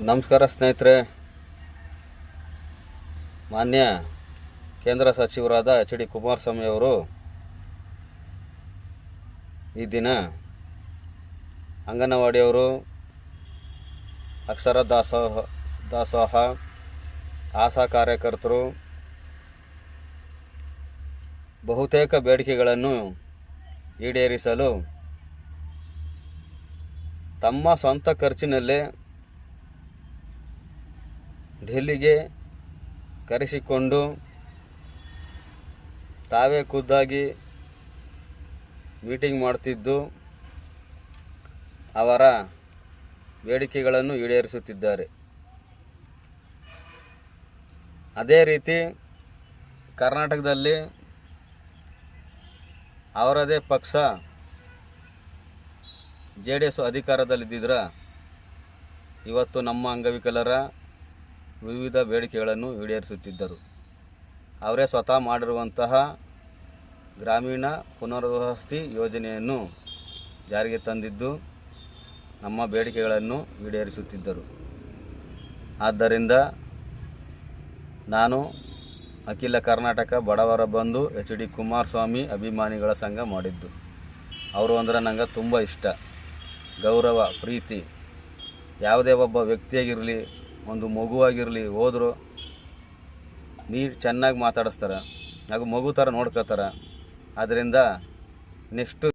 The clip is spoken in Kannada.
ನಮಸ್ಕಾರ ಸ್ನೇಹಿತರೆ. ಮಾನ್ಯ ಕೇಂದ್ರ ಸಚಿವರಾದ ಎಚ್.ಡಿ. ಕುಮಾರಸ್ವಾಮಿ ಅವರು ಈ ದಿನ ಅಂಗನವಾಡಿಯವರು, ಅಕ್ಷರ ದಾಸೋಹ, ಆಶಾ ಕಾರ್ಯಕರ್ತರು ಬಹುತೇಕ ಬೇಡಿಕೆಗಳನ್ನು ಈಡೇರಿಸಲು ತಮ್ಮ ಸ್ವಂತ ಖರ್ಚಿನಲ್ಲೇ ಡೆಲ್ಲಿಗೆ ಕರೆಸಿಕೊಂಡು ತಾವೇ ಖುದ್ದಾಗಿ ಮೀಟಿಂಗ್ ಮಾಡುತ್ತಿದ್ದು ಅವರ ಬೇಡಿಕೆಗಳನ್ನು ಈಡೇರಿಸುತ್ತಿದ್ದಾರೆ. ಅದೇ ರೀತಿ ಕರ್ನಾಟಕದಲ್ಲಿ ಅವರದೇ ಪಕ್ಷ JDS ಅಧಿಕಾರದಲ್ಲಿದ್ದರೆ ಇವತ್ತು ನಮ್ಮ ಅಂಗವಿಕಲರ ವಿವಿಧ ಬೇಡಿಕೆಗಳನ್ನು ಈಡೇರಿಸುತ್ತಿದ್ದರು. ಅವರೇ ಸ್ವತಃ ಮಾಡಿರುವಂತಹ ಗ್ರಾಮೀಣ ಪುನರ್ವಸತಿ ಯೋಜನೆಯನ್ನು ಜಾರಿಗೆ ತಂದಿದ್ದು ನಮ್ಮ ಬೇಡಿಕೆಗಳನ್ನು ಈಡೇರಿಸುತ್ತಿದ್ದರು. ಆದ್ದರಿಂದ ನಾನು ಅಖಿಲ ಕರ್ನಾಟಕ ಬಡವರ ಬಂಧು ಎಚ್.ಡಿ. ಕುಮಾರಸ್ವಾಮಿ ಅಭಿಮಾನಿಗಳ ಸಂಘ ಮಾಡಿದ್ದು. ಅವರು ಅಂದರೆ ನನಗೆ ತುಂಬ ಇಷ್ಟ, ಗೌರವ, ಪ್ರೀತಿ. ಯಾವುದೇ ಒಬ್ಬ ವ್ಯಕ್ತಿಯಾಗಿರಲಿ, ಒಂದು ಮಗುವಾಗಿರಲಿ, ಹೋದರೂ ಚೆನ್ನಾಗಿ ಮಾತಾಡಿಸ್ತಾರೆ, ಹಾಗೂ ಮಗು ಥರ ನೋಡ್ಕೋತಾರೆ. ಆದ್ದರಿಂದ ನೆಕ್ಸ್ಟು